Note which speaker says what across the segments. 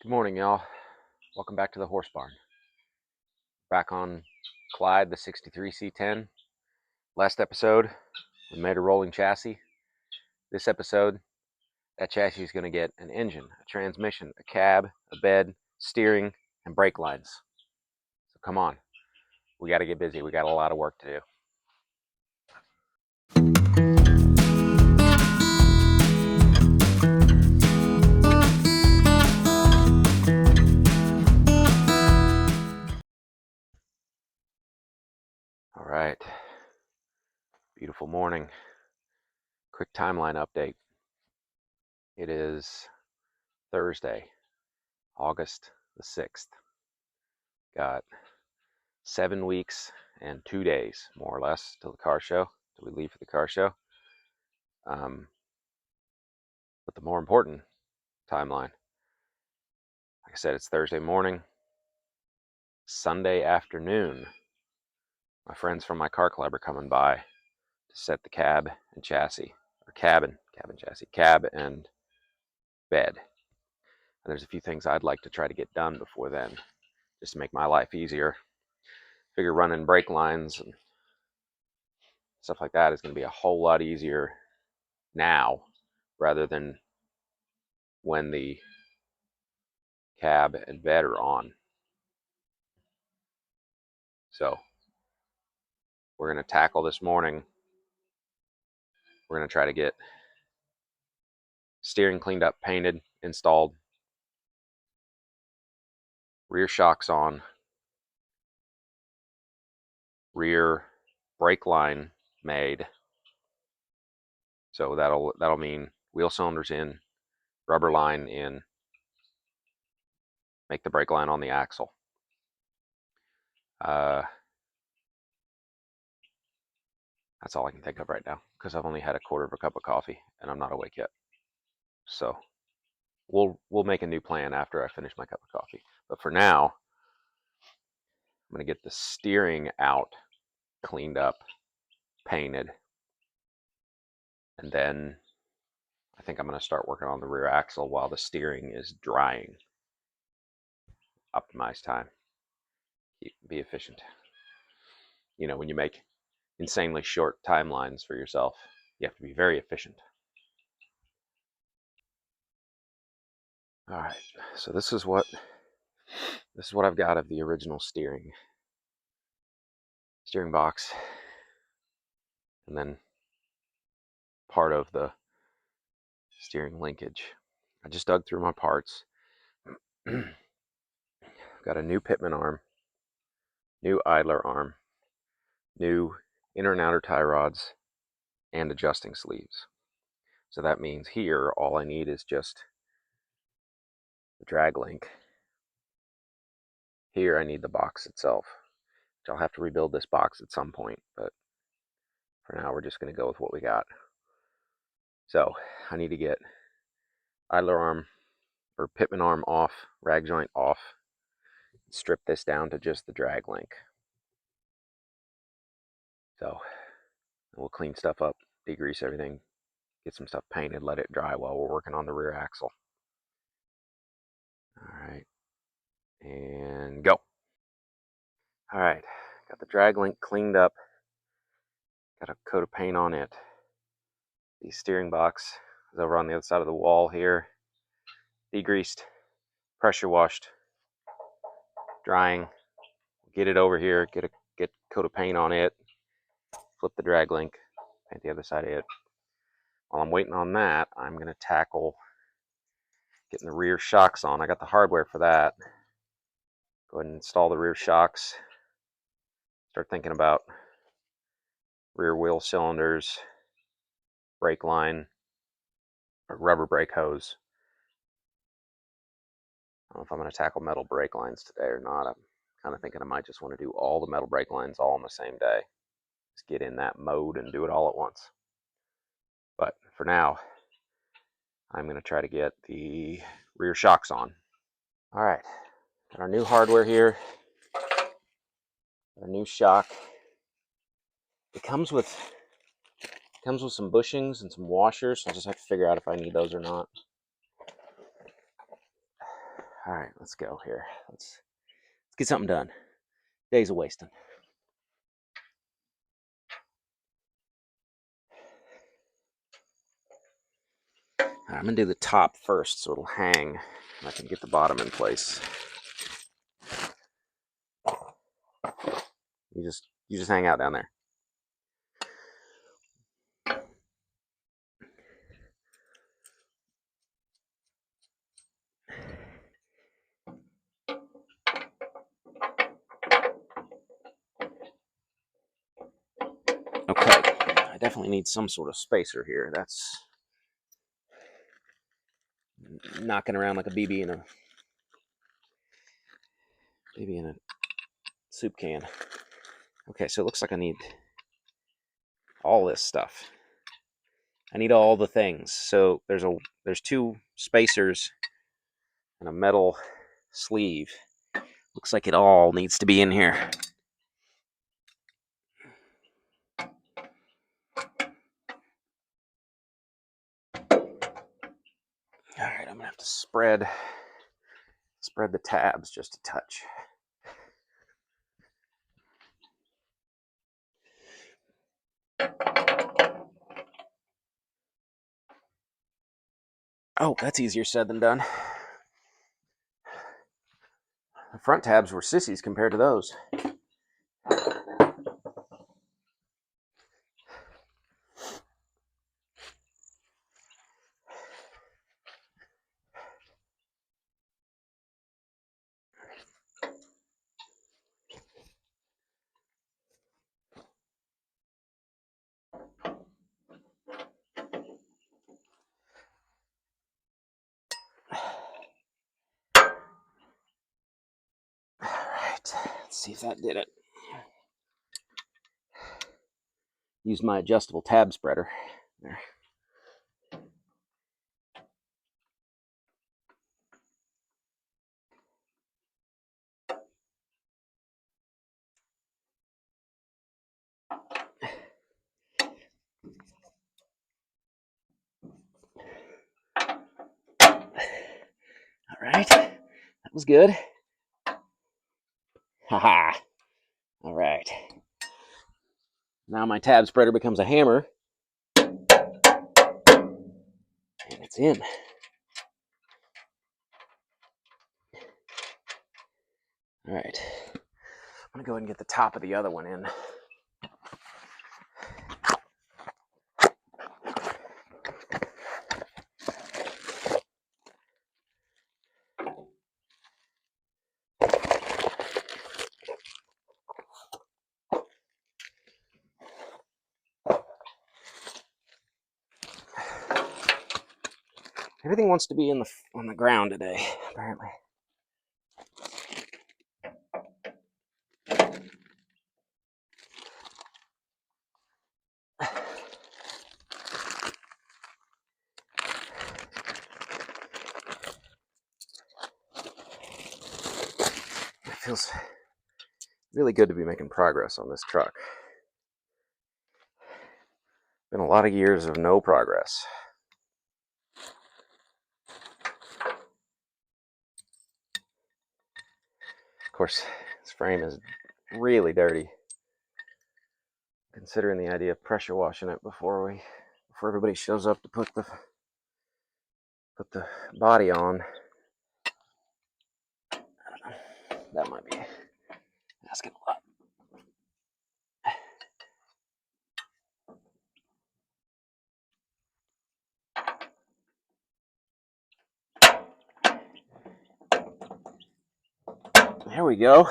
Speaker 1: Good morning, y'all. Welcome back to the horse barn. Back on Clyde, the 63 C10. Last episode, we made a rolling chassis. This episode, that chassis is going to get an engine, a transmission, a cab, a bed, steering, and brake lines. So come on, we got to get busy. We got a lot of work to do. All right, beautiful morning. Quick timeline update. It is Thursday, August the 6th. Got 7 weeks and 2 days, more or less, till the car show, till we leave for the car show. But the more important timeline, like I said, it's Thursday morning. Sunday afternoon, my friends from my car club are coming by to set the cab and chassis, or cab and chassis, cab and bed. And there's a few things I'd like to try to get done before then, just to make my life easier. Figure running brake lines and stuff like that is going to be a whole lot easier now rather than when the cab and bed are on. So we're going to tackle this morning. We're going to try to get steering cleaned up, painted, installed, rear shocks on, rear brake line made. So that'll mean wheel cylinders in, rubber line in, make the brake line on the axle. That's all I can think of right now because I've only had a quarter of a cup of coffee and I'm not awake yet. So we'll make a new plan after I finish my cup of coffee. But for now, I'm going to get the steering out, cleaned up, painted, and then I think I'm going to start working on the rear axle while the steering is drying. Optimize time. Be efficient. You know, when you make insanely short timelines for yourself, you have to be very efficient. All right, so this is what I've got of the original steering box, and then part of the steering linkage. I just dug through my parts. Got a new pitman arm, new idler arm, new inner and outer tie rods, and adjusting sleeves. So that means here all I need is just the drag link. Here I need the box itself, which I'll have to rebuild this box at some point, but for now we're just going to go with what we got. So I need to get idler arm or pitman arm off, rag joint off, strip this down to just the drag link. So we'll clean stuff up, degrease everything, get some stuff painted, let it dry while we're working on the rear axle. All right, and go. All right, got the drag link cleaned up, got a coat of paint on it. The steering box is over on the other side of the wall here, degreased, pressure washed, drying. Get it over here, get a coat of paint on it, flip the drag link, paint the other side of it. While I'm waiting on that, I'm going to tackle getting the rear shocks on. I got the hardware for that. Go ahead and install the rear shocks. Start thinking about rear wheel cylinders, brake line, or rubber brake hose. I don't know if I'm going to tackle metal brake lines today or not. I'm kind of thinking I might just want to do all the metal brake lines all on the same day. Just get in that mode and do it all at once. But for now, I'm going to try to get the rear shocks on. All right, got our new hardware here. Our new shock. It comes with some bushings and some washers. So I'll just have to figure out if I need those or not. All right, let's go here. Let's get something done. Days of wasting. All right, I'm gonna do the top first, so it'll hang, and I can get the bottom in place. You just hang out down there. Okay, I definitely need some sort of spacer here. That's knocking around like a BB in a soup can. Okay, so it looks like I need all this stuff. I need all the things. So there's two spacers and a metal sleeve. Looks like it all needs to be in here. All right, I'm gonna have to spread the tabs just a touch. Oh, that's easier said than done. The front tabs were sissies compared to those. All right, let's see if that did it. Use my adjustable tab spreader. There. All right, that was good. Haha. All right. Now my tab spreader becomes a hammer. And it's in. All right. I'm going to go ahead and get the top of the other one in. Everything wants to be on the ground today, apparently. It feels really good to be making progress on this truck. Been a lot of years of no progress. Of course, this frame is really dirty. Considering the idea of pressure washing it before everybody shows up to put the body on. I don't know. That might be asking a lot. There we go.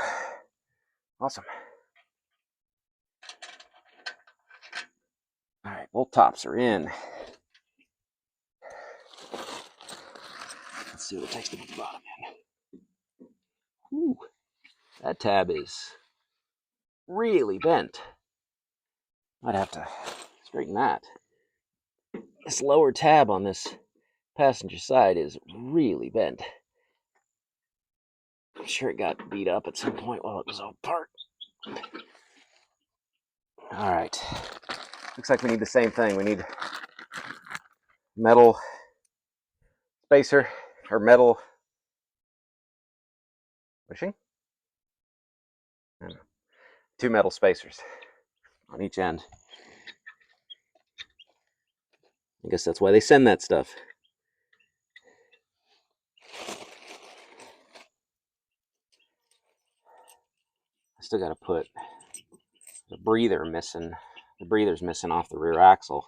Speaker 1: Awesome. All right, both tops are in. Let's see what it takes to put the bottom in. Whew, that tab is really bent. I'd have to straighten that. This lower tab on this passenger side is really bent. I'm sure it got beat up at some point while it was all apart. All right. Looks like we need the same thing. We need metal spacer or metal Pushing? I don't know. 2 metal spacers on each end. I guess that's why they send that stuff. I still got to put the breather missing. The breather's missing off the rear axle.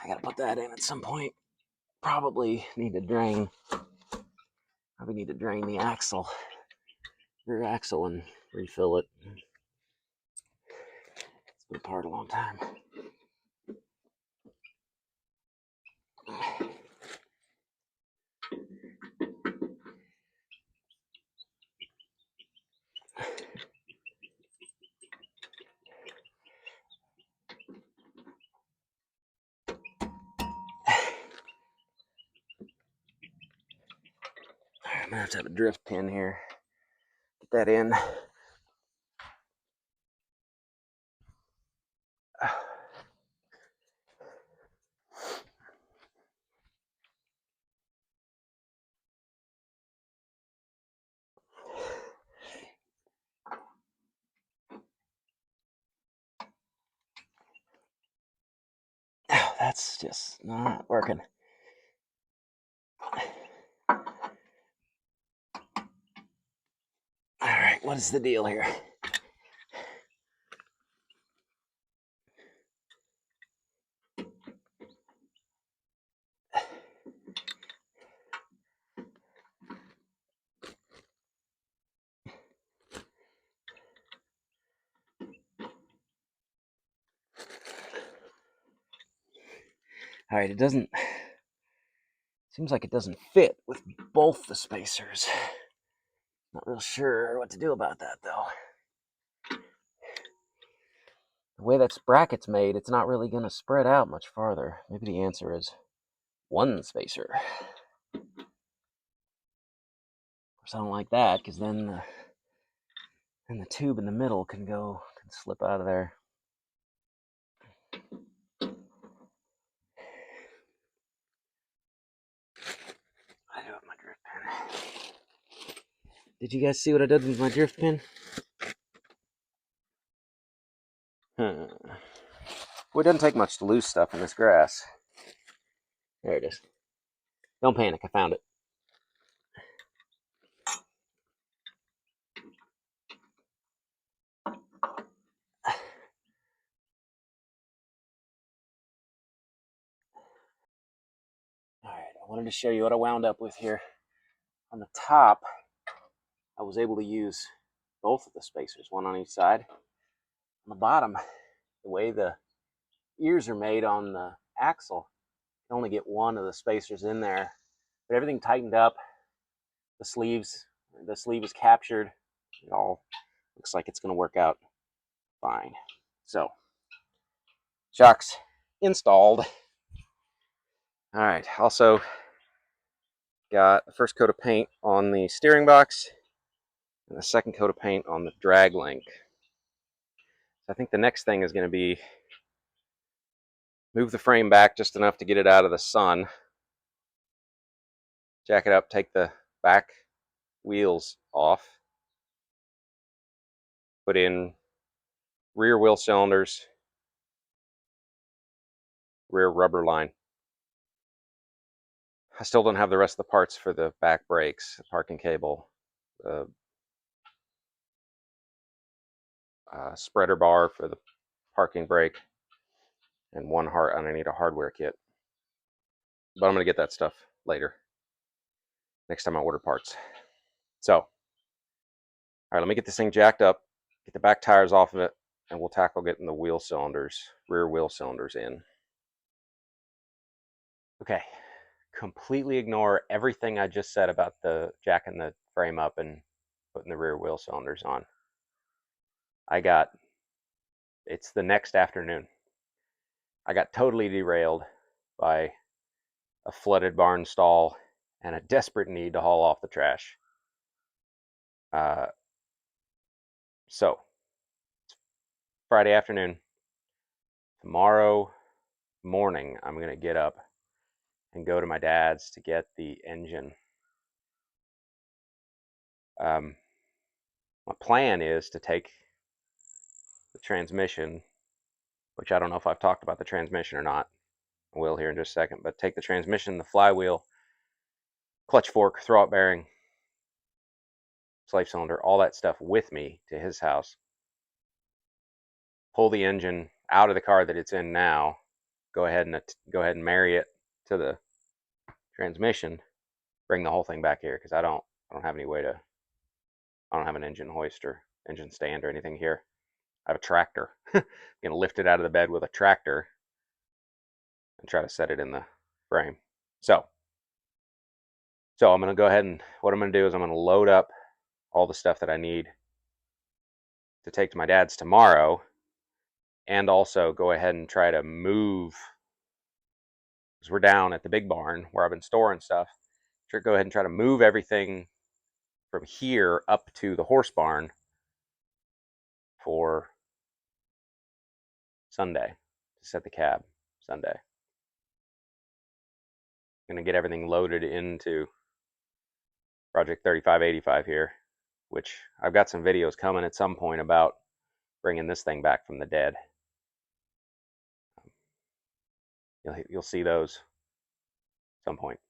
Speaker 1: I got to put that in at some point. Probably need to drain the axle, rear axle, and refill it. It's been apart a long time. I'm gonna have to have a drift pin here. Get that in. That's just not working. All right, what is the deal here? All right, seems like it doesn't fit with both the spacers. Not real sure what to do about that though. The way that bracket's made, it's not really gonna spread out much farther. Maybe the answer is one spacer. Of course, I don't like that because then the tube in the middle can slip out of there. I do have my drift pin. Did you guys see what I did with my drift pin? Well, it doesn't take much to lose stuff in this grass. There it is. Don't panic, I found it. Alright, I wanted to show you what I wound up with here. On the top, I was able to use both of the spacers, one on each side. On the bottom, the way the ears are made on the axle, you can only get one of the spacers in there. But everything tightened up. The sleeve is captured. It all looks like it's going to work out fine. So, shocks installed. All right, also got the first coat of paint on the steering box and the second coat of paint on the drag link. So I think the next thing is going to be move the frame back just enough to get it out of the sun, jack it up, take the back wheels off, put in rear wheel cylinders, rear rubber line. I still don't have the rest of the parts for the back brakes, the parking cable, the spreader bar for the parking brake, and I need a hardware kit. But I'm going to get that stuff later, next time I order parts. So, all right, let me get this thing jacked up, get the back tires off of it, and we'll tackle getting the rear wheel cylinders in. Okay, completely ignore everything I just said about the jacking the frame up and putting the rear wheel cylinders on. It's the next afternoon. I got totally derailed by a flooded barn stall and a desperate need to haul off the trash. So, Friday afternoon. Tomorrow morning, I'm going to get up and go to my dad's to get the engine My plan is to take the transmission, which I don't know if I've talked about the transmission or not. I will here in just a second, but take the transmission, the flywheel, clutch fork, throwout bearing, slave cylinder, all that stuff with me to his house. Pull the engine out of the car that it's in now. Go ahead and marry it to the transmission. Bring the whole thing back here because I don't have any way to. I don't have an engine hoist or engine stand or anything here. I have a tractor. I'm gonna lift it out of the bed with a tractor and try to set it in the frame. So I'm gonna go ahead and what I'm gonna do is I'm gonna load up all the stuff that I need to take to my dad's tomorrow, and also go ahead and try to move, because we're down at the big barn where I've been storing stuff. Go ahead and try to move everything from here up to the horse barn for Sunday, to set the cab Sunday. I'm gonna get everything loaded into Project 3585 here, which I've got some videos coming at some point about bringing this thing back from the dead. You'll see those at some point.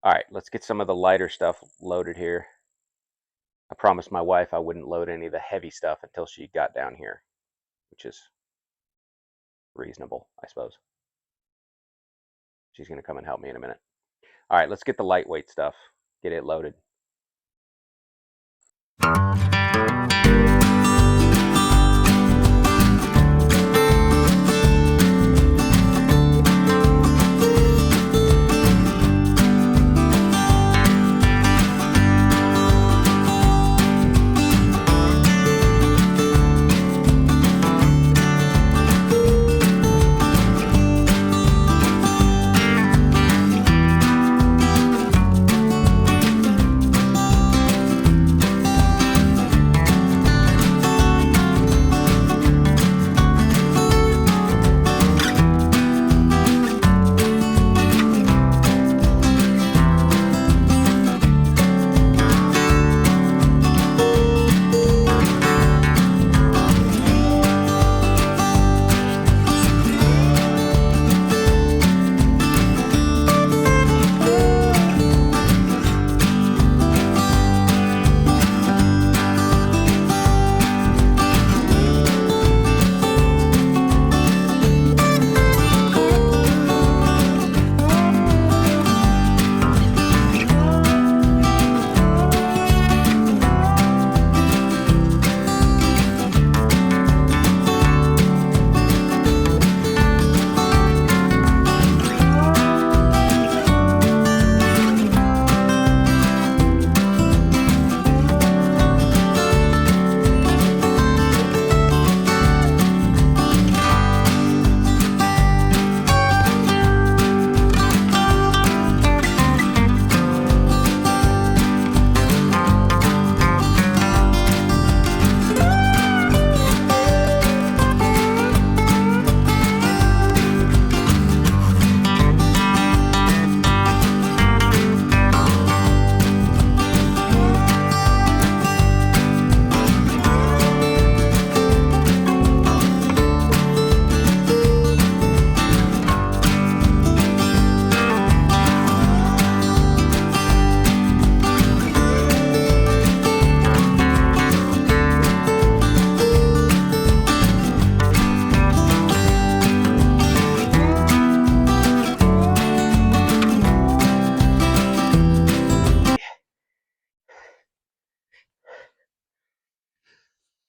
Speaker 1: All right, let's get some of the lighter stuff loaded here. I promised my wife I wouldn't load any of the heavy stuff until she got down here, which is reasonable, I suppose. She's going to come and help me in a minute. All right, let's get the lightweight stuff, get it loaded.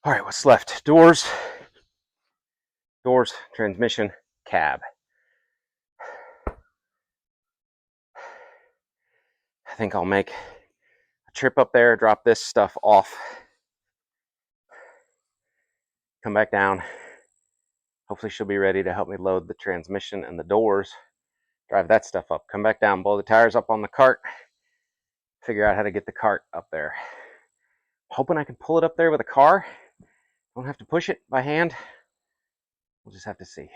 Speaker 1: All right, what's left? Doors, transmission, cab. I think I'll make a trip up there, drop this stuff off, come back down. Hopefully she'll be ready to help me load the transmission and the doors, drive that stuff up, come back down, blow the tires up on the cart, figure out how to get the cart up there. Hoping I can pull it up there with a car. Don't have to push it by hand. We'll just have to see.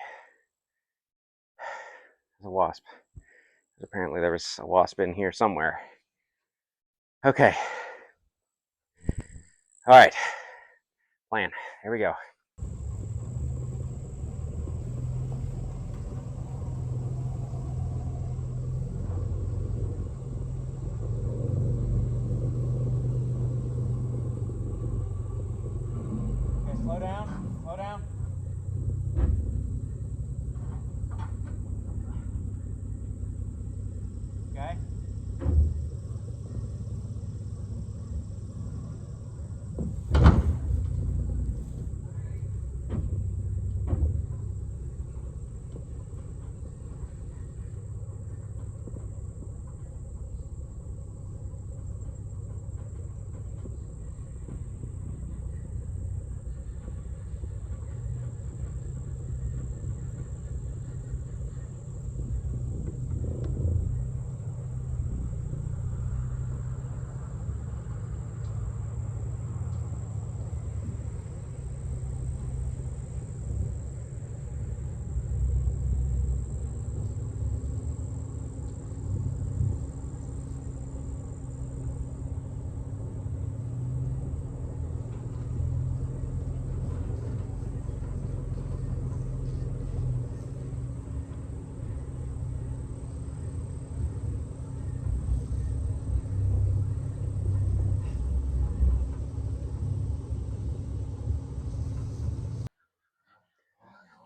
Speaker 1: There's a wasp. Apparently there was a wasp in here somewhere. Okay. All right, plan. Here we go. Okay, slow down, slow down. Okay.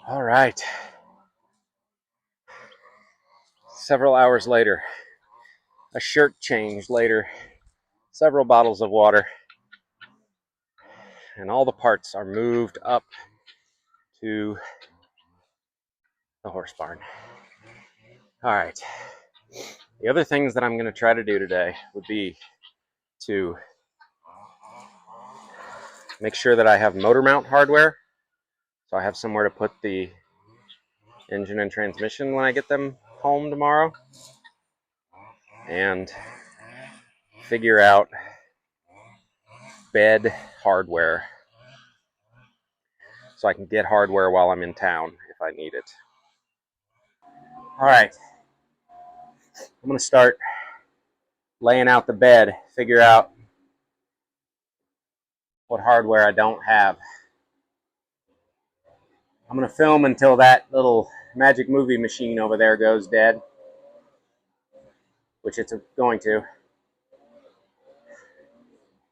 Speaker 1: All right. Several hours later, a shirt change later, several bottles of water, and all the parts are moved up to the horse barn. All right. The other things that I'm going to try to do today would be to make sure that I have motor mount hardware, so I have somewhere to put the engine and transmission when I get them home tomorrow, and figure out bed hardware so I can get hardware while I'm in town if I need it. All right, I'm going to start laying out the bed, figure out what hardware I don't have. I'm going to film until that little magic movie machine over there goes dead, which it's going to.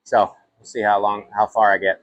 Speaker 1: So we'll see how far I get.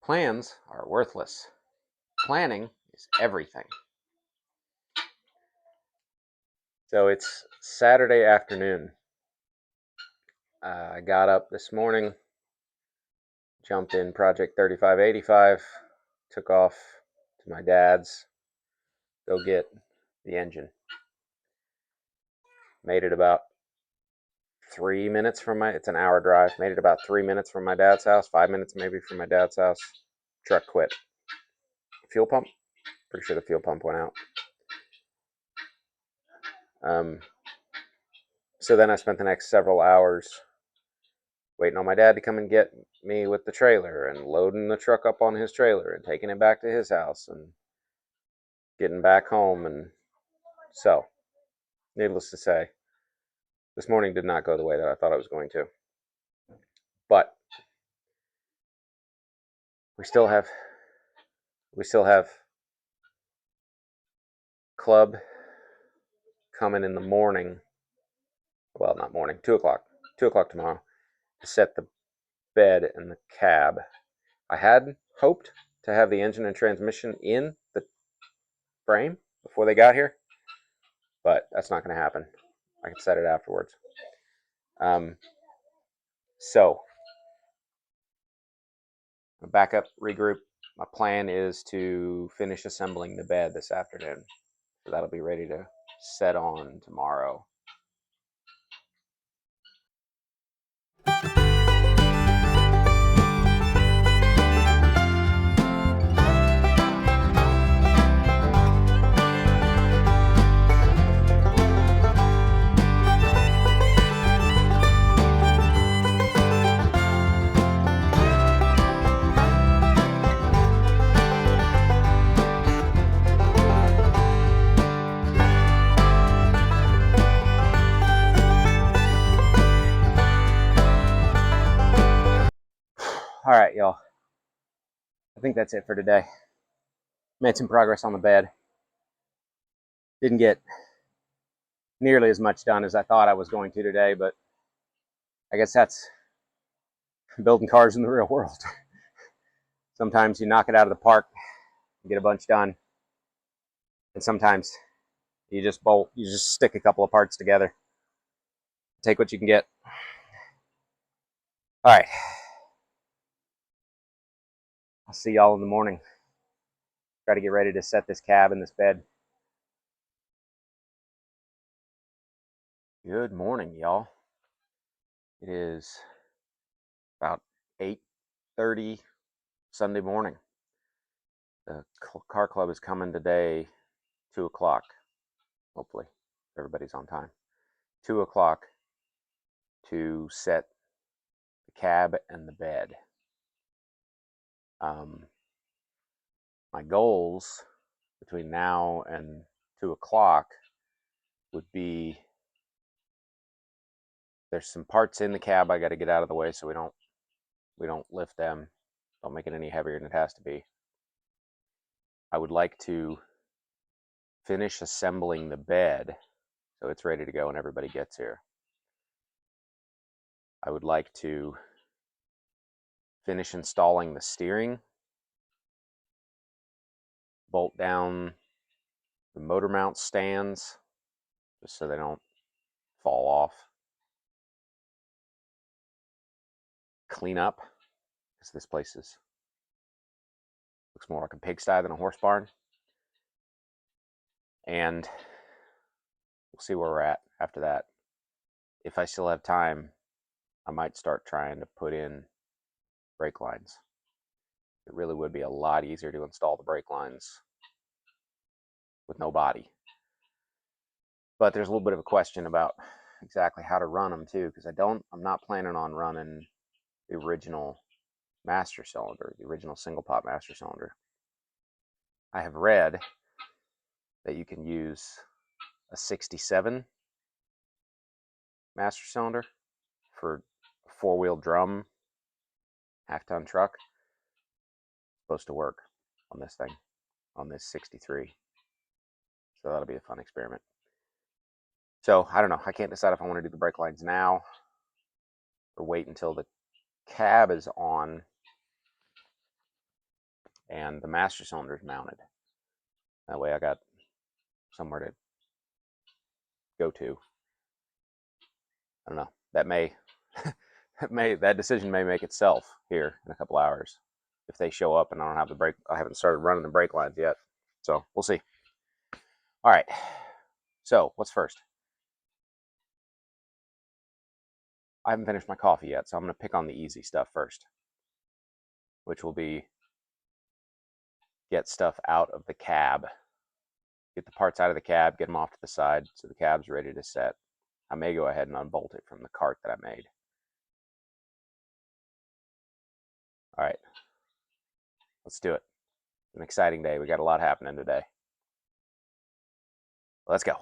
Speaker 1: Plans are worthless. Planning is everything. So it's Saturday afternoon. I got up this morning, jumped in Project 3585, took off to my dad's, go get the engine. Made it about 3 minutes from it's an hour drive, made it about 3 minutes from my dad's house, 5 minutes maybe from my dad's house. Truck quit. Fuel pump? Pretty sure the fuel pump went out. So then I spent the next several hours waiting on my dad to come and get me with the trailer and loading the truck up on his trailer and taking it back to his house and getting back home. And so, needless to say, this morning did not go the way that I thought it was going to. But we still have club coming in the morning. Well, not morning, 2 o'clock. 2 o'clock tomorrow to set the bed and the cab. I had hoped to have the engine and transmission in the frame before they got here, but that's not going to happen. I can set it afterwards. So, back up, regroup. My plan is to finish assembling the bed this afternoon. So that'll be ready to set on tomorrow. All right, y'all. I think that's it for today. Made some progress on the bed. Didn't get nearly as much done as I thought I was going to today, but I guess that's building cars in the real world. Sometimes you knock it out of the park, get a bunch done, and sometimes you just stick a couple of parts together, take what you can get. All right. I'll see y'all in the morning. Try to get ready to set this cab and this bed. Good morning, y'all. It is about 8:30 Sunday morning. The car club is coming today, 2 o'clock. Hopefully, everybody's on time. 2 o'clock to set the cab and the bed. My goals between now and 2 o'clock would be, there's some parts in the cab I got to get out of the way so we don't lift them, don't make it any heavier than it has to be. I would like to finish assembling the bed so it's ready to go when everybody gets here. I would like to finish installing the steering, bolt down the motor mount stands just so they don't fall off, clean up, because this place looks more like a pigsty than a horse barn, and we'll see where we're at after that. If I still have time, I might start trying to put in brake lines. It really would be a lot easier to install the brake lines with no body. But there's a little bit of a question about exactly how to run them too, because I'm not planning on running the original master cylinder, the original single pot master cylinder. I have read that you can use a 67 master cylinder for a four-wheel drum half-ton truck. It's supposed to work on this thing, on this 63. So that'll be a fun experiment. So I don't know. I can't decide if I want to do the brake lines now or wait until the cab is on and the master cylinder is mounted. That way I got somewhere to go to. I don't know. That decision may make itself here in a couple hours if they show up and I haven't started running the brake lines yet. So we'll see. All right. So what's first? I haven't finished my coffee yet, so I'm going to pick on the easy stuff first, which will be get stuff out of the cab. Get the parts out of the cab, get them off to the side so the cab's ready to set. I may go ahead and unbolt it from the cart that I made. All right, let's do it. It's an exciting day. We got a lot happening today. Let's go.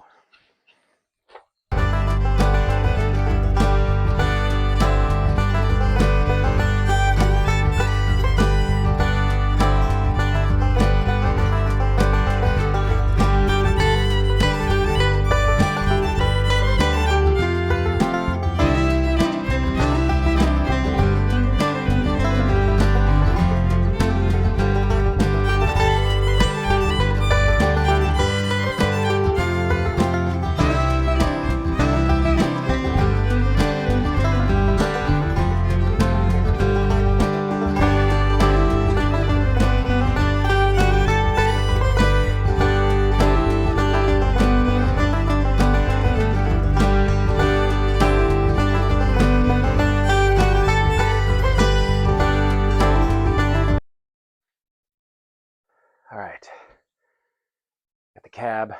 Speaker 1: cab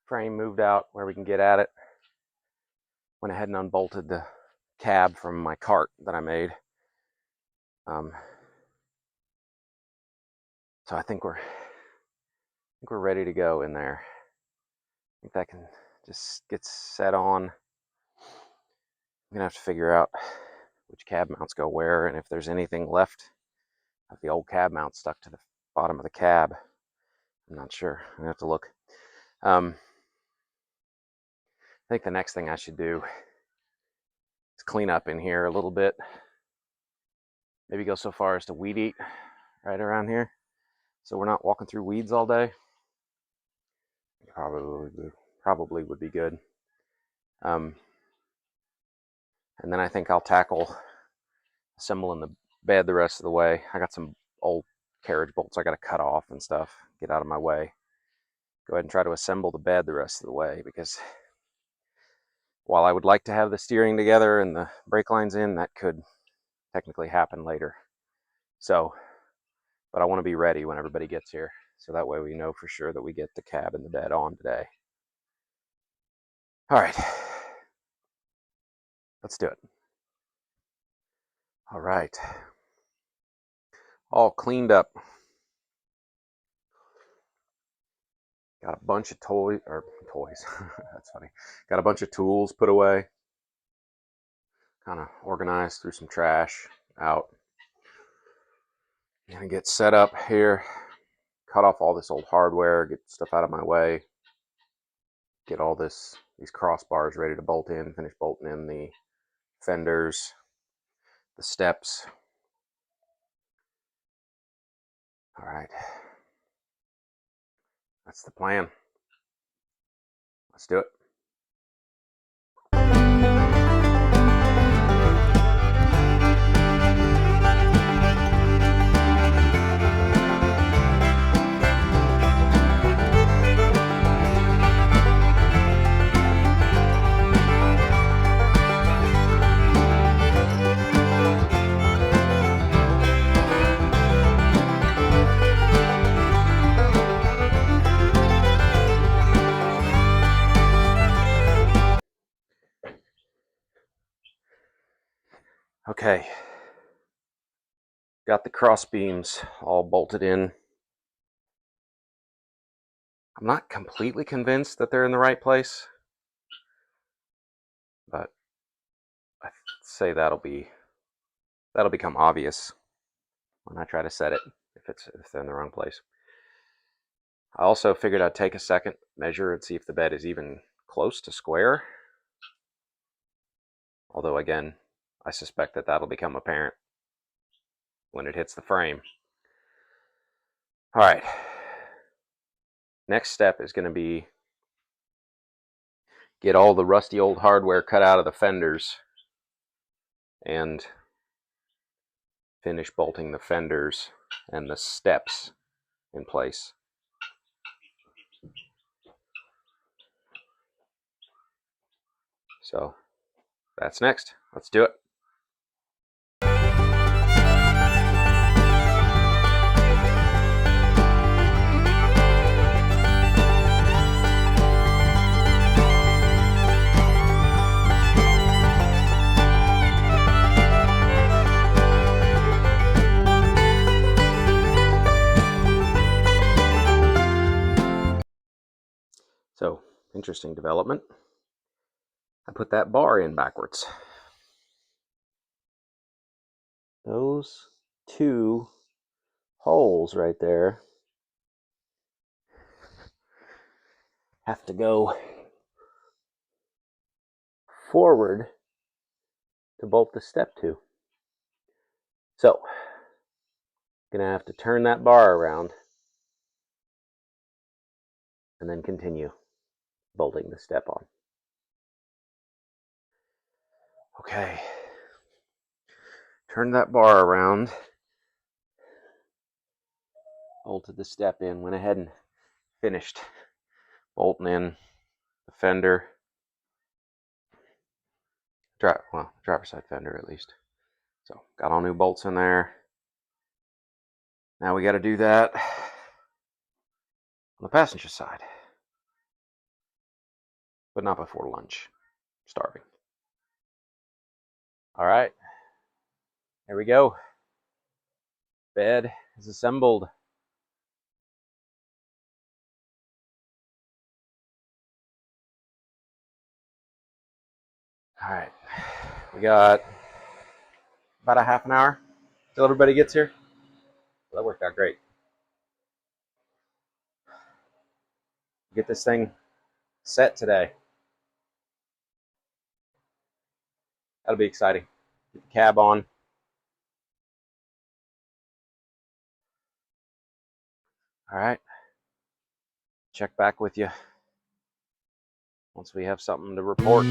Speaker 1: frame moved out where we can get at it. Went ahead and unbolted the cab from my cart that I made. So I think we're ready to go in there. I think that can just get set on. I'm gonna have to figure out which cab mounts go where, and if there's anything left of the old cab mount stuck to the bottom of the cab. I'm not sure. I'm gonna have to look. I think the next thing I should do is clean up in here a little bit. Maybe go so far as to weed eat right around here, so we're not walking through weeds all day. Probably would be good. And then I think I'll tackle assembling the bed the rest of the way. I got some old carriage bolts I got to cut off and stuff. Get out of my way. Go ahead and try to assemble the bed the rest of the way, because while I would like to have the steering together and the brake lines in, that could technically happen later. So, but I want to be ready when everybody gets here, so that way we know for sure that we get the cab and the bed on today. All right, let's do it. All right, all cleaned up. Got a bunch of toys. That's funny. Got a bunch of tools put away. Kind of organized, threw some trash out. Gonna get set up here. Cut off all this old hardware. Get stuff out of my way. Get all these crossbars ready to bolt in. Finish bolting in the fenders, the steps. All right. That's the plan. Let's do it. Okay, got the cross beams all bolted in. I'm not completely convinced that they're in the right place, but I say that'll become obvious when I try to set it if they're in the wrong place. I also figured I'd take a second, measure, and see if the bed is even close to square. Although again, I suspect that that'll become apparent when it hits the frame. All right. Next step is going to be get all the rusty old hardware cut out of the fenders and finish bolting the fenders and the steps in place. So that's next. Let's do it. So, interesting development. I put that bar in backwards. Those two holes right there have to go forward to bolt the step to. So, I'm gonna have to turn that bar around and then continue bolting the step on. Okay, turned that bar around, bolted the step in, went ahead and finished bolting in the fender, driver's side fender at least. So got all new bolts in there. Now we got to do that on the passenger side. But not before lunch. Starving. All right. Here we go. Bed is assembled. All right. We got about a half an hour till everybody gets here. Well, that worked out great. Get this thing set today. That'll be exciting. Get the cab on. All right. Check back with you once we have something to report.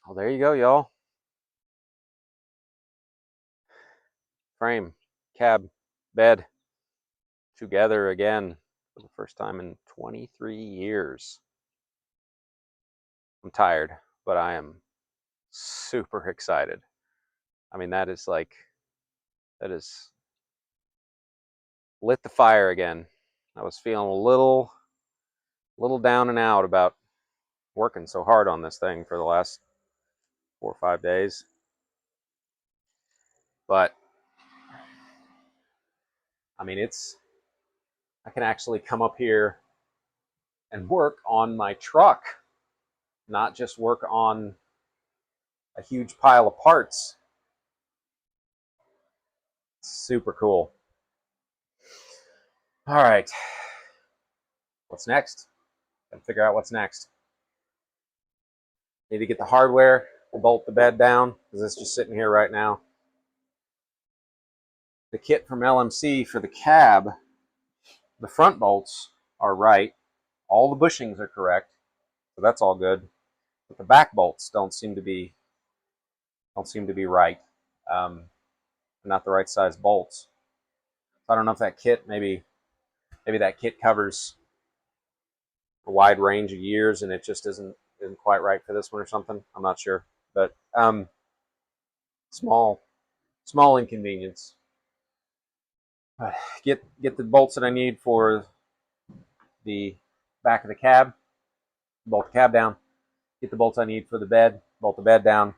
Speaker 1: Well, there you go, y'all. Frame, cab, bed, together again for the first time in 23 years. I'm tired, but I am super excited. I mean, that is lit the fire again. I was feeling a little down and out about working so hard on this thing for the last 4 or 5 days. But I mean, I can actually come up here and work on my truck, not just work on a huge pile of parts. Super cool. All right. What's next? Gotta figure out what's next. Need to get the hardware, bolt the bed down, because it's just sitting here right now. The kit from LMC for the cab, the front bolts are right. All the bushings are correct, so that's all good. But the back bolts don't seem to be right. Not the right size bolts. I don't know if that kit maybe that kit covers a wide range of years and it just isn't quite right for this one or something. I'm not sure, but small inconvenience. Get the bolts that I need for the back of the cab. Bolt the cab down. Get the bolts I need for the bed. Bolt the bed down.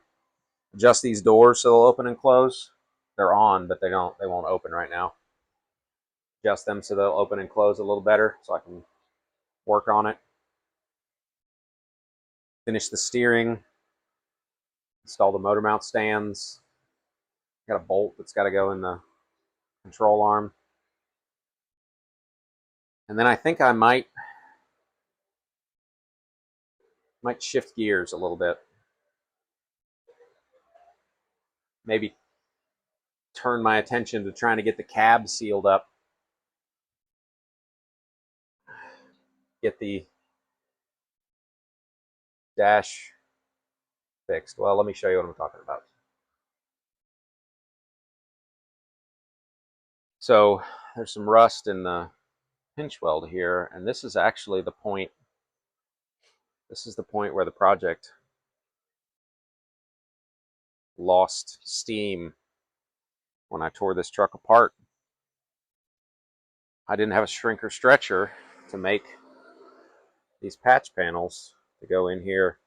Speaker 1: Adjust these doors so they'll open and close. They're on, but they won't open right now. Adjust them so they'll open and close a little better so I can work on it. Finish the steering. Install the motor mount stands. Got a bolt that's got to go in the control arm. And then I think I might shift gears a little bit. maybe turn my attention to trying to get the cab sealed up, get the dash fixed. Well, let me show you what I'm talking about. So there's some rust in the pinch weld here, and this is actually the point. This is the point where the project lost steam when I tore this truck apart. I didn't have a shrinker stretcher to make these patch panels to go in here,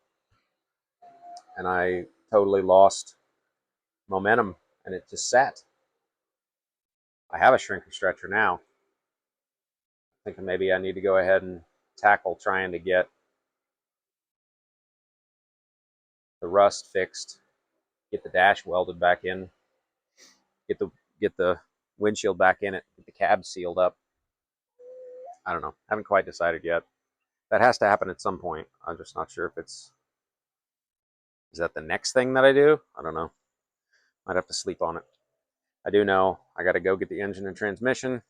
Speaker 1: and I totally lost momentum, and it just sat. I have a shrinker stretcher now. Thinking maybe I need to go ahead and tackle trying to get the rust fixed, get the dash welded back in, get the windshield back in it, get the cab sealed up. I don't know. Haven't quite decided yet. That has to happen at some point. I'm just not sure if is that the next thing that I do? I don't know. Might have to sleep on it. I do know I got to go get the engine and transmission,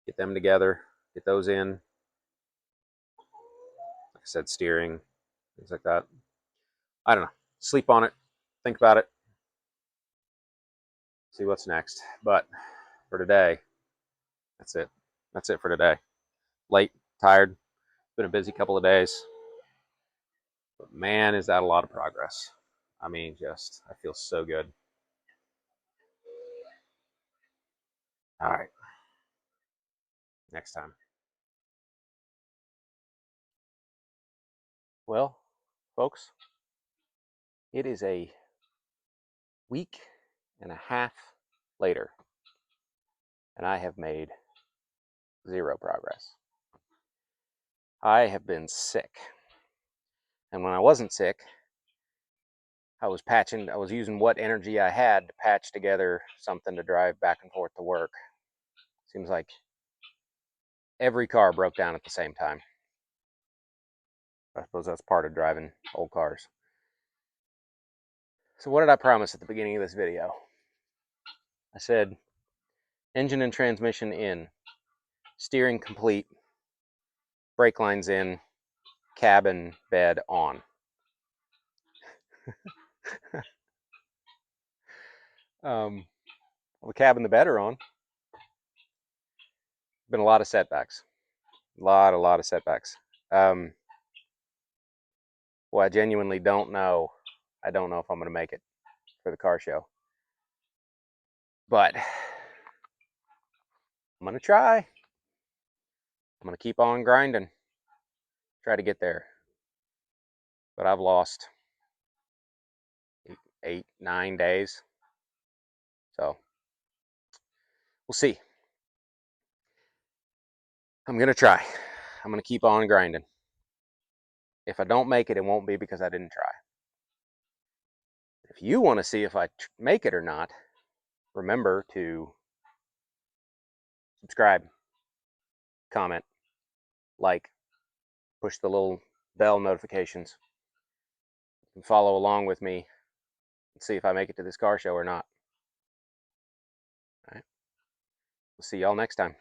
Speaker 1: get them together, get those in. Like I said, steering, things like that. I don't know. Sleep on it, think about it, see what's next. But for today, that's it. That's it for today. Late, tired, been a busy couple of days. But man, is that a lot of progress. I mean, just, I feel so good. All right. Next time. Well, folks, it is a week and a half later, and I have made zero progress. I have been sick. And when I wasn't sick, I was using what energy I had to patch together something to drive back and forth to work. Seems like every car broke down at the same time. I suppose that's part of driving old cars. So what did I promise at the beginning of this video? I said engine and transmission in, steering complete, brake lines in, cabin bed on. Well, the cab and the bed are on. Been a lot of setbacks. A lot of setbacks. Well, I genuinely don't know. I don't know if I'm going to make it for the car show. But I'm going to try. I'm going to keep on grinding. Try to get there. But I've lost 8, 9 days. So we'll see. I'm going to try. I'm going to keep on grinding. If I don't make it, it won't be because I didn't try. If you want to see if I make it or not, remember to subscribe, comment, like, push the little bell notifications. You can follow along with me and see if I make it to this car show or not. All right. We'll see y'all next time.